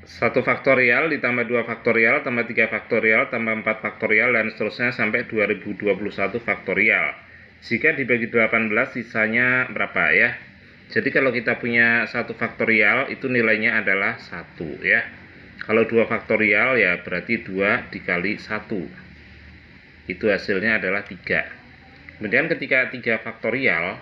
1 faktorial ditambah 2 faktorial tambah 3 faktorial tambah 4 faktorial dan seterusnya sampai 2021 faktorial. Jika dibagi 18 sisanya berapa ya? Jadi kalau kita punya 1 faktorial itu nilainya adalah 1 ya. Kalau 2 faktorial ya berarti 2 dikali 1. Itu hasilnya adalah 3. Kemudian ketika 3 faktorial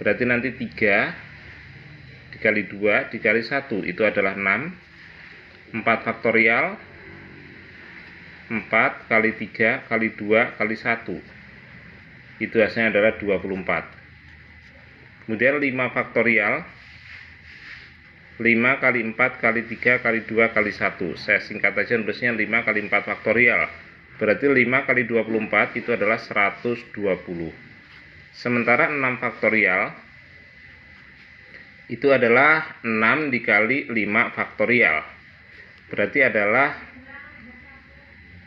berarti nanti 3 dikali 2 dikali 1 itu adalah 6. 4 faktorial 4 kali 3 kali 2 kali 1 itu hasilnya adalah 24. Kemudian 5 faktorial 5 kali 4 kali 3 kali 2 kali 1. Saya singkat aja nulisnya 5 kali 4 faktorial. Berarti 5 kali 24 itu adalah 120. Sementara 6 faktorial itu adalah 6 dikali 5 faktorial. Berarti adalah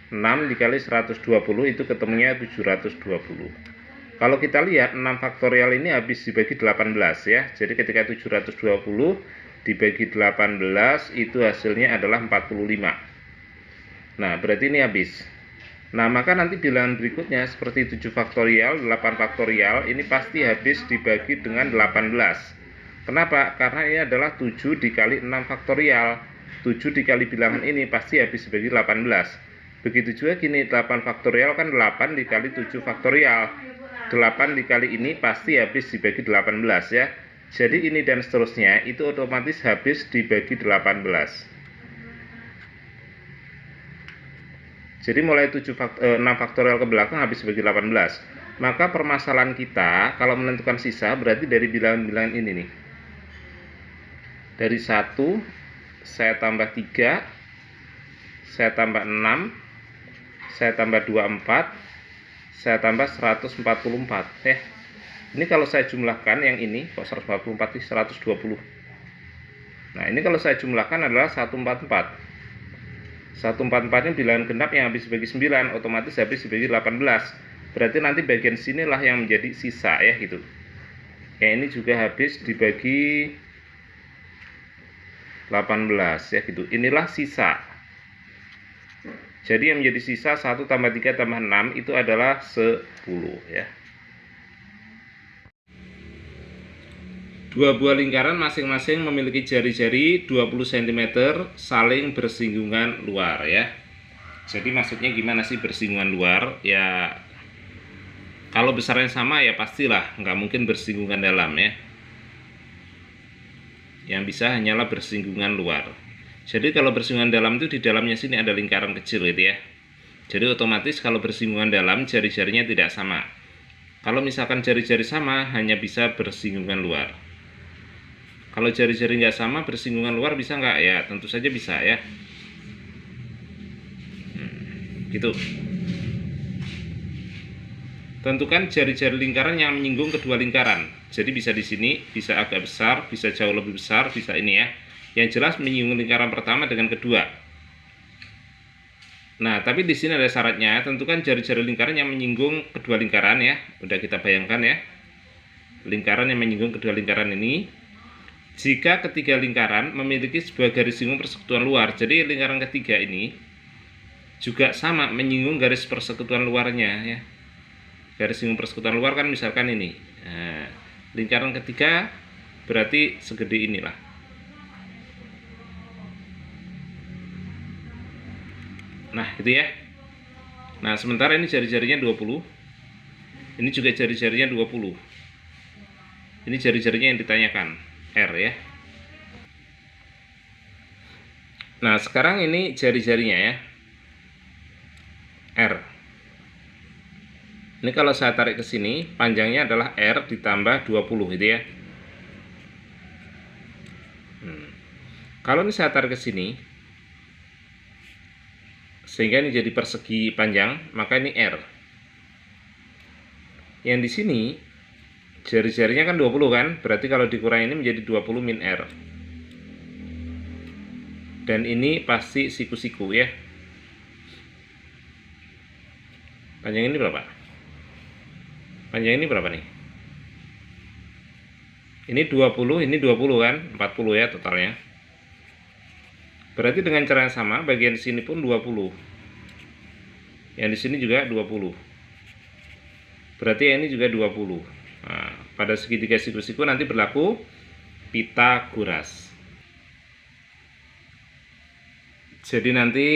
6 dikali 120 itu ketemunya 720. Kalau kita lihat 6 faktorial ini habis dibagi 18 ya. Jadi ketika 720 dibagi 18 itu hasilnya adalah 45. Nah, berarti ini habis. Nah, maka nanti bilangan berikutnya seperti 7 faktorial, 8 faktorial ini pasti habis dibagi dengan 18. Kenapa? Karena ini adalah 7 dikali 6 faktorial. 7 dikali bilangan ini pasti habis dibagi 18. Begitu juga gini, 8 faktorial kan 8 dikali 7 faktorial. 8 dikali ini pasti habis dibagi 18 ya. Jadi ini dan seterusnya itu otomatis habis dibagi 18. Jadi mulai 6 faktorial ke belakang habis dibagi 18. Maka permasalahan kita kalau menentukan sisa berarti dari bilangan-bilangan ini nih. Dari 1 saya tambah 3, saya tambah 6, saya tambah 24, saya tambah 144. Ini kalau saya jumlahkan yang ini, kok 144 sih 120. Nah, ini kalau saya jumlahkan adalah 144. 144 ini bilangan genap yang habis dibagi 9, otomatis habis dibagi 18. Berarti nanti bagian sinilah yang menjadi sisa ya gitu. Yang ini juga habis dibagi 18 ya gitu. Inilah sisa. Jadi yang menjadi sisa 1 tambah 3 tambah 6 itu adalah 10 ya. Dua buah lingkaran masing-masing memiliki jari-jari 20 cm saling bersinggungan luar ya. Jadi maksudnya gimana sih bersinggungan luar? Ya kalau besarnya sama ya pastilah nggak mungkin bersinggungan dalam ya. Yang bisa hanyalah bersinggungan luar. Jadi kalau bersinggungan dalam itu di dalamnya sini ada lingkaran kecil gitu ya. Jadi otomatis kalau bersinggungan dalam jari-jarinya tidak sama. Kalau misalkan jari-jari sama hanya bisa bersinggungan luar. Kalau jari-jari nggak sama bersinggungan luar bisa nggak? Ya tentu saja bisa ya. Gitu. Tentukan jari-jari lingkaran yang menyinggung kedua lingkaran. Jadi bisa di sini, bisa agak besar, bisa jauh lebih besar, bisa ini ya. Yang jelas menyinggung lingkaran pertama dengan kedua. Nah, tapi di sini ada syaratnya. Tentukan jari-jari lingkaran yang menyinggung kedua lingkaran ya. Udah kita bayangkan ya. Lingkaran yang menyinggung kedua lingkaran ini. Jika ketiga lingkaran memiliki sebuah garis singgung persekutuan luar. Jadi lingkaran ketiga ini juga sama menyinggung garis persekutuan luarnya ya. Garis singgung persekutuan luar kan misalkan ini. Nah, lingkaran ketiga berarti segede inilah. Nah, itu ya. Nah, sementara ini jari-jarinya 20. Ini juga jari-jarinya 20. Ini jari-jarinya yang ditanyakan, R ya. Nah, sekarang ini jari-jarinya ya. R. Ini kalau saya tarik ke sini, panjangnya adalah R ditambah 20 gitu ya. Kalau ini saya tarik ke sini, sehingga ini jadi persegi panjang, maka ini R. Yang di sini jari-jarinya kan 20 kan, berarti kalau dikurangi ini menjadi 20 min R. Dan ini pasti siku-siku ya. Panjang ini berapa? Panjang ini berapa nih? Ini 20, ini 20 kan, 40 ya totalnya. Berarti dengan cara yang sama, bagian sini pun 20. Yang di sini juga 20. Berarti yang ini juga 20. Nah, pada segitiga siku-siku nanti berlaku Pitagoras. Jadi nanti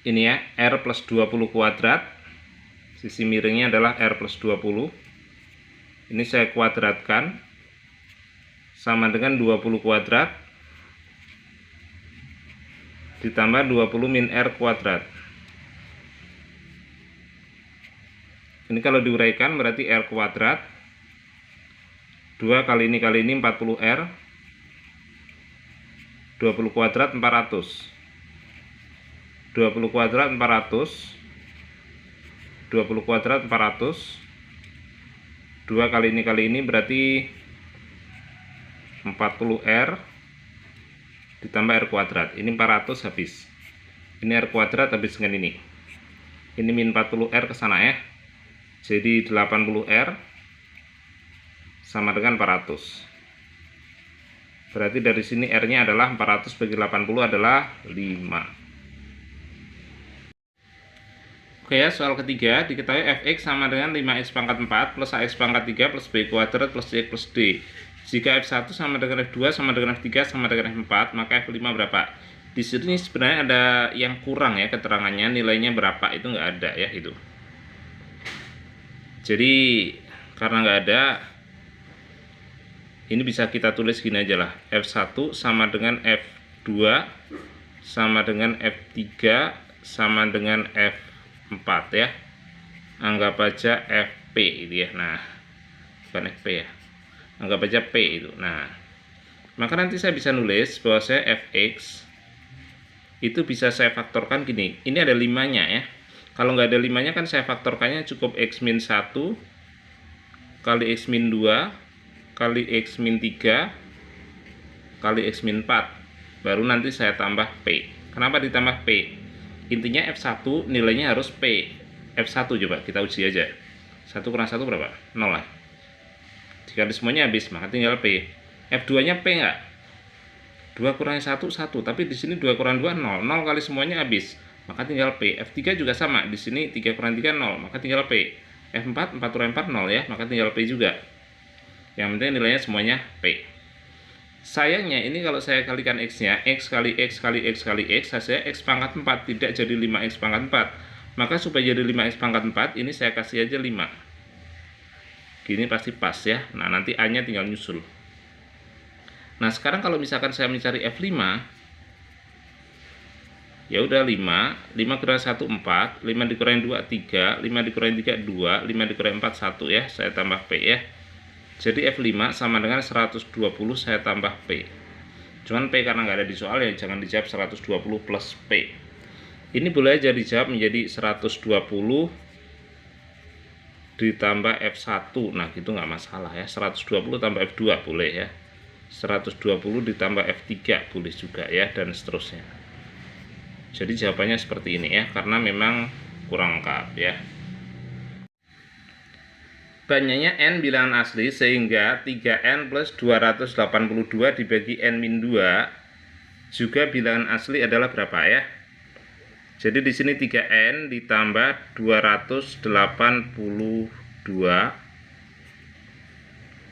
ini ya, R plus 20 kuadrat. Sisi miringnya adalah R plus 20. Ini saya kuadratkan sama dengan 20 kuadrat ditambah 20 min R kuadrat. Ini kalau diuraikan berarti R kuadrat 2 kali ini 40 R, 20 kuadrat 400, 20 kuadrat 400, 20 kuadrat 400, 2 kali ini berarti 40 R ditambah R kuadrat. Ini 400 habis. Ini R kuadrat habis dengan ini. Ini min 40 R ke sana ya. Jadi 80 R sama dengan 400. Berarti dari sini R-nya adalah 400 bagi 80 adalah 5. Oke ya, soal ketiga, diketahui fx sama dengan 5x pangkat 4 plus ax pangkat 3 plus b kuadrat plus c plus d. Jika f1 sama dengan f2 sama dengan f3 sama dengan f4, maka f5 berapa? Di sini sebenarnya ada yang kurang ya keterangannya, nilainya berapa itu nggak ada ya itu. Jadi karena nggak ada, ini bisa kita tulis gini aja lah, f1 sama dengan f2 sama dengan f3 sama dengan f4 ya. Anggap aja fp itu ya. Nah, bukan fp ya, anggap aja p itu. Nah, maka nanti saya bisa nulis bahwa saya fx itu bisa saya faktorkan gini. Ini ada 5-nya ya. Kalau nggak ada 5-nya kan saya faktorkannya cukup x min 1 kali x min 2 kali x min 3 kali x min 4. Baru nanti saya tambah p. Kenapa ditambah p? Intinya f1 nilainya harus p. F1 coba kita uji aja. 1 kurang 1 berapa? 0 lah. Jika semuanya habis, maka tinggal p. F2-nya p enggak? 2 kurang 1, 1. Tapi di sini 2 kurang 2, 0. 0 kali semuanya habis, maka tinggal p. F3 juga sama. Di sini 3 kurang 3, 0. Maka tinggal p. F4, 4 kurang 4, 0 ya. Maka tinggal p juga. Yang penting nilainya semuanya p. Sayangnya ini kalau saya kalikan x-nya, x kali x kali x kali x, hasilnya x pangkat 4, tidak jadi 5x pangkat 4. Maka supaya jadi 5x pangkat 4, ini saya kasih aja 5. Gini pasti pas ya. Nah, nanti A-nya tinggal nyusul. Nah, sekarang kalau misalkan saya mencari F5, ya udah 5, 5 kurang 1, 4, 5 dikurangi 2, 3, 5 dikurangi 3, 2, 5 dikurangi 4, 1 ya. Saya tambah P ya. Jadi F5 sama dengan 120 saya tambah P. Cuman P karena nggak ada di soal ya jangan dijawab 120 plus P. Ini boleh aja dijawab menjadi 120 ditambah F1. Nah gitu nggak masalah ya. 120 tambah F2 boleh ya. 120 ditambah F3 boleh juga ya, dan seterusnya. Jadi jawabannya seperti ini ya, karena memang kurang lengkap ya. Banyaknya n bilangan asli sehingga 3n plus 282 dibagi n min 2 juga bilangan asli adalah berapa ya? Jadi di sini 3n ditambah 282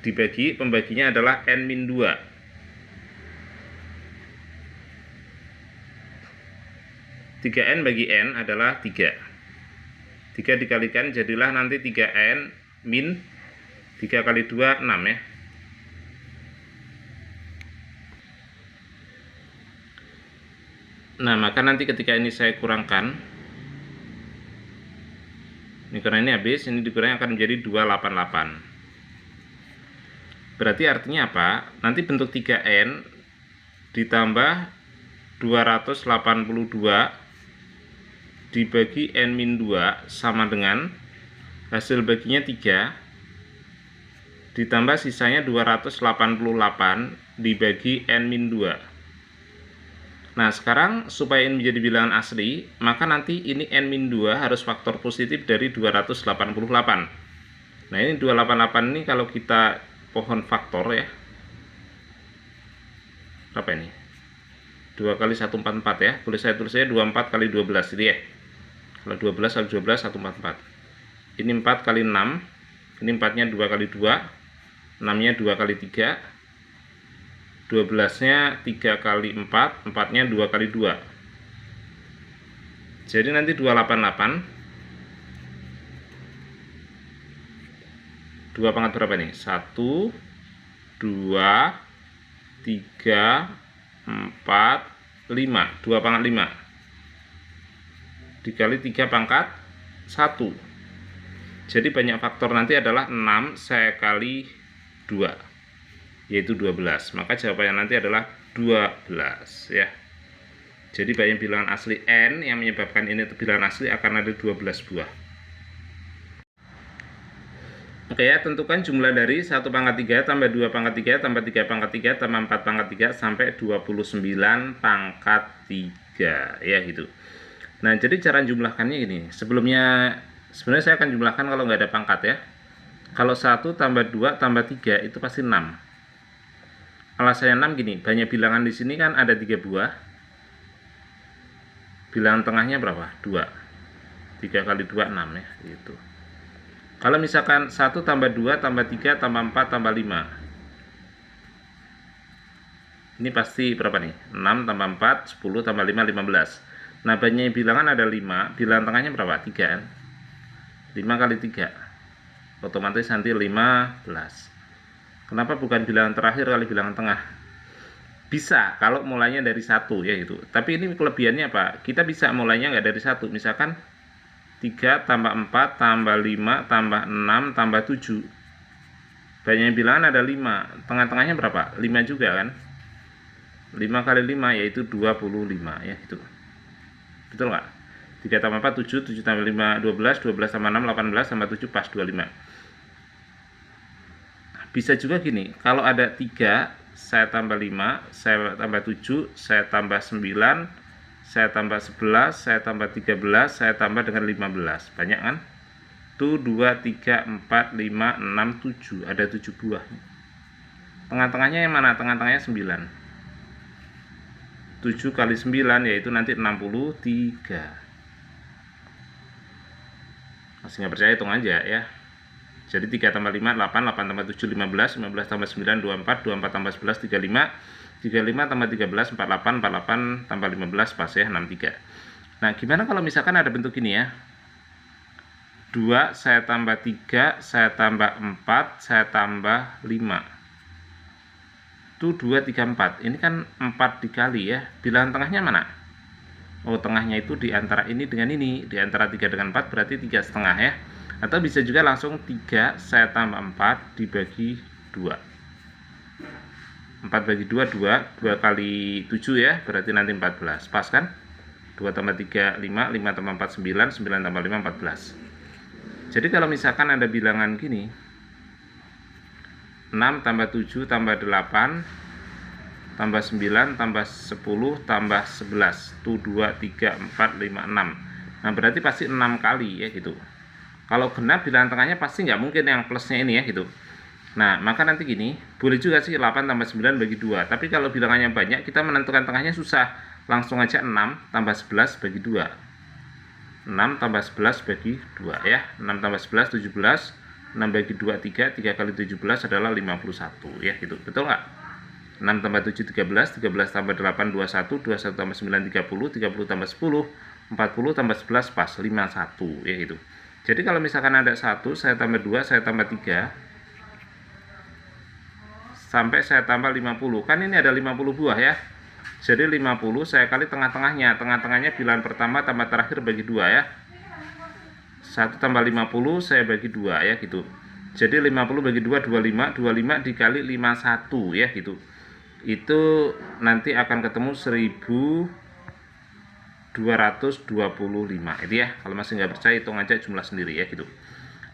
dibagi, pembaginya adalah n min 2. 3n bagi n adalah 3. 3 dikalikan jadilah nanti 3n min 3 kali 2, 6 ya. Nah, maka nanti ketika ini saya kurangkan, ini karena ini habis, ini dikurangi akan menjadi 288. Berarti artinya apa? Nanti bentuk 3n ditambah 282 dibagi n min 2 sama dengan hasil baginya 3 ditambah sisanya 288 dibagi n min 2. Nah sekarang supaya ini menjadi bilangan asli, maka nanti ini n min 2 harus faktor positif dari 288. Nah ini 288 ini kalau kita pohon faktor ya, berapa ini? 2 kali 144 ya. Boleh saya tulis saja 24 kali 12 ini ya. Kalau 12 kali 12 144. Ini 4 kali 6. Ini 4-nya 2 kali 2. 6-nya 2 kali 3. 12-nya 3 kali 4. 4-nya 2 kali 2. Jadi nanti 288. 2 pangkat berapa nih? 1, 2, 3, 4, 5. 2 pangkat 5 dikali 3 pangkat 1. Jadi banyak faktor nanti adalah 6 saya kali 2, yaitu 12. Maka jawabannya nanti adalah 12 ya. Jadi banyak bilangan asli n yang menyebabkan ini bilangan asli akan ada 12 buah. Oke ya, tentukan jumlah dari 1 pangkat 3 tambah 2 pangkat 3 tambah 3 pangkat 3 tambah 4 pangkat 3 sampai 29 pangkat 3 ya gitu. Nah, jadi cara jumlahkannya gini. Sebenarnya saya akan jumlahkan kalau nggak ada pangkat ya. Kalau 1 tambah 2 tambah 3 itu pasti 6. Alasannya 6 gini, banyak bilangan di sini kan ada 3 buah. Bilangan tengahnya berapa? 2. 3 kali 2 6 ya gitu. Kalau misalkan 1 tambah 2 tambah 3 tambah 4 tambah 5. Ini pasti berapa nih? 6 tambah 4, 10 tambah 5, 15. Nah, banyak bilangan ada 5. Bilangan tengahnya berapa? 3 kan? 5 kali 3. Otomatis nanti 15. Kenapa bukan bilangan terakhir kali bilangan tengah? Bisa, kalau mulainya dari 1 ya gitu. Tapi ini kelebihannya apa? Kita bisa mulainya nggak dari 1. Misalkan 3 tambah 4 tambah 5 tambah 6 tambah 7. Banyak bilangan ada 5. Tengah-tengahnya berapa? 5 juga kan? 5 kali 5 yaitu 25 ya gitu. Betul nggak? 3 tambah 4 7, 7 tambah 5 12, 12 tambah 6 18 tambah 7 pas 25. Bisa juga gini, kalau ada 3 saya tambah 5, saya tambah 7, saya tambah 9, saya tambah 11, saya tambah 13, saya tambah dengan 15. Banyak kan? Tuh 2, 3, 4, 5, 6, 7. Ada 7 buah. Tengah-tengahnya yang mana? Tengah-tengahnya 9. 7 kali 9 yaitu nanti 63. Masih nggak percaya, hitung aja ya. Jadi 3 tambah 5 8, 8 tambah 7 15, 15 tambah 9 24, 24 tambah 11 35, 35 tambah 13 48, 48 tambah 15 pas ya 63. Nah, gimana kalau misalkan ada bentuk ini ya? 2 saya tambah 3, saya tambah 4, saya tambah 5. Itu 2 3 4. Ini kan 4 dikali ya. Bilangan tengahnya mana? Oh, tengahnya itu di antara ini dengan ini, di antara 3 dengan 4 berarti 3,5 ya. Atau bisa juga langsung 3 saya tambah 4 dibagi 2. 4 bagi 2 2, 2 kali 7 ya, berarti nanti 14. Pas kan? 2 tambah 3 5, 5 tambah 4 9, 9 tambah 5 14. Jadi kalau misalkan ada bilangan gini, 6 tambah 7 tambah 8 tambah 9 tambah 10 tambah 11. Itu 2 3 4 5 6. Nah, berarti pasti 6 kali ya gitu. Kalau genap bilangan tengahnya pasti nggak mungkin yang plusnya ini ya gitu. Nah, maka nanti gini, boleh juga sih 8 tambah 9 bagi 2. Tapi kalau bilangannya banyak, kita menentukan tengahnya susah. Langsung aja 6 tambah 11 bagi 2. 6 tambah 11 bagi 2 ya. 6 tambah 11 17. 6 bagi 2 3, 3 kali 17 adalah 51 ya gitu. Betul nggak? 6 tambah 7 13, 13 tambah 8 21, 21 tambah 9 30, 30 tambah 10 40 tambah 11 pas 51 ya gitu. Jadi kalau misalkan ada 1 saya tambah 2 saya tambah 3 sampai saya tambah 50. Kan ini ada 50 buah ya. Jadi 50 saya kali tengah-tengahnya. Tengah-tengahnya bilangan pertama tambah terakhir bagi 2 ya. 1 tambah 50 saya bagi 2 ya gitu. Jadi 50 bagi 2 25, 25 dikali 51 ya gitu. Itu nanti akan ketemu 1225 itu ya. Kalau masih nggak percaya hitung aja jumlah sendiri ya gitu.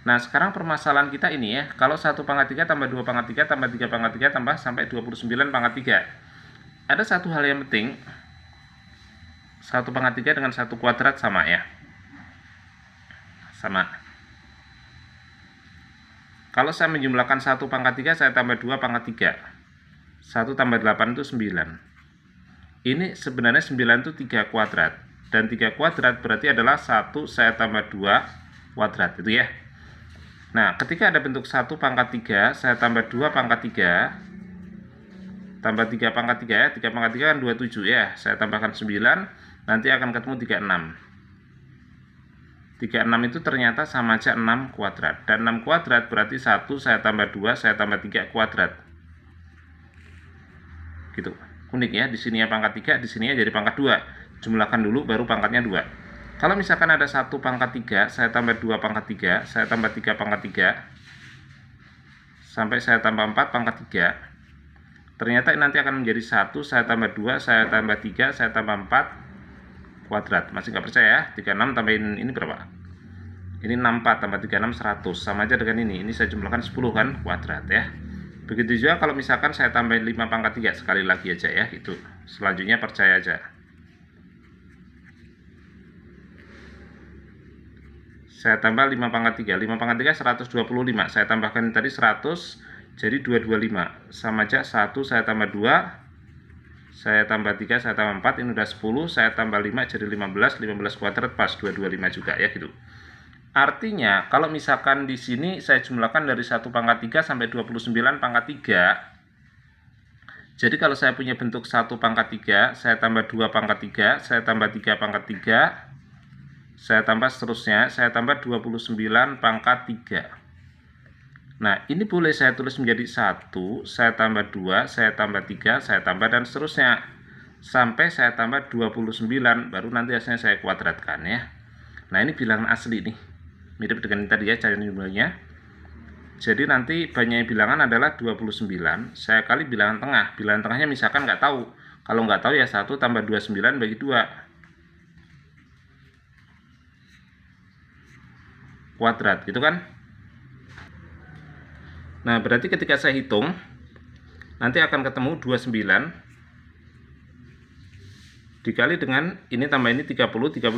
Nah, sekarang permasalahan kita ini ya, kalau 1 pangkat 3 tambah 2 pangkat 3 tambah 3 pangkat 3 tambah sampai 29 pangkat 3. Ada satu hal yang penting. 1 pangkat 3 dengan 1 kuadrat sama ya. Sama. Kalau saya menjumlahkan 1 pangkat 3 saya tambah 2 pangkat 3. 1 tambah 8 itu 9. ini sebenarnya 9 itu 3 kuadrat. Dan 3 kuadrat berarti adalah 1 saya tambah 2 kuadrat, itu ya. Nah, ketika ada bentuk 1 pangkat 3, saya tambah 2 pangkat 3, tambah 3 pangkat 3 ya, 3 pangkat 3 kan 27 ya, saya tambahkan 9, nanti akan ketemu 36. 36 itu ternyata sama aja 6 kuadrat, dan 6 kuadrat berarti 1 saya tambah 2, saya tambah 3 kuadrat. Gitu. Unik ya, di sini ya pangkat 3, di sini ya jadi pangkat 2. Jumlahkan dulu baru pangkatnya 2. Kalau misalkan ada 1 pangkat 3, saya tambah 2 pangkat 3, saya tambah 3 pangkat 3, sampai saya tambah 4 pangkat 3. Ternyata nanti akan menjadi 1, saya tambah 2, saya tambah 3, saya tambah 4 kuadrat. Masih nggak percaya ya? 36 tambahin ini berapa? Ini 64 tambah 36 100. Sama aja dengan ini. Ini saya jumlahkan 10 kan kuadrat ya. Begitu juga kalau misalkan saya tambahin 5 pangkat 3, sekali lagi aja ya, itu. Selanjutnya percaya aja. Saya tambah 5 pangkat 3. 5 pangkat 3 125. Saya tambahkan tadi 100 jadi 225. Sama aja 1 saya tambah 2, saya tambah 3, saya tambah 4, ini udah 10, saya tambah 5 jadi 15, 15 kuadrat pas 225 juga ya gitu. Artinya kalau misalkan di sini saya jumlahkan dari 1 pangkat 3 sampai 29 pangkat 3. Jadi kalau saya punya bentuk 1 pangkat 3, saya tambah 2 pangkat 3, saya tambah 3 pangkat 3, saya tambah seterusnya, saya tambah 29 pangkat 3. Nah, ini boleh saya tulis menjadi 1, saya tambah 2, saya tambah 3, saya tambah dan seterusnya. Sampai saya tambah 29, baru nanti hasilnya saya kuadratkan ya. Nah, ini bilangan asli nih. Mirip dengan tadi ya cara jumlahnya. Jadi nanti banyaknya bilangan adalah 29, saya kali bilangan tengah. Bilangan tengahnya misalkan nggak tahu. Kalau nggak tahu ya 1 tambah 29 bagi 2. Kuadrat gitu kan. Nah, berarti ketika saya hitung nanti akan ketemu 29 dikali dengan ini tambah ini 30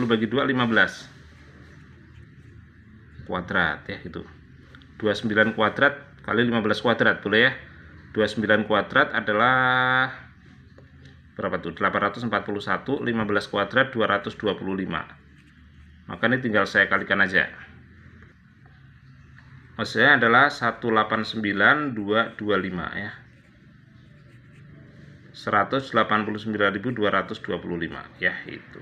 bagi 2 15 kuadrat ya gitu. 29 kuadrat kali 15 kuadrat boleh ya. 29 kuadrat adalah berapa tuh? 841, 15 kuadrat 225. Maka ini tinggal saya kalikan aja. Maksudnya adalah 189.225 ya. 189.225 ya itu.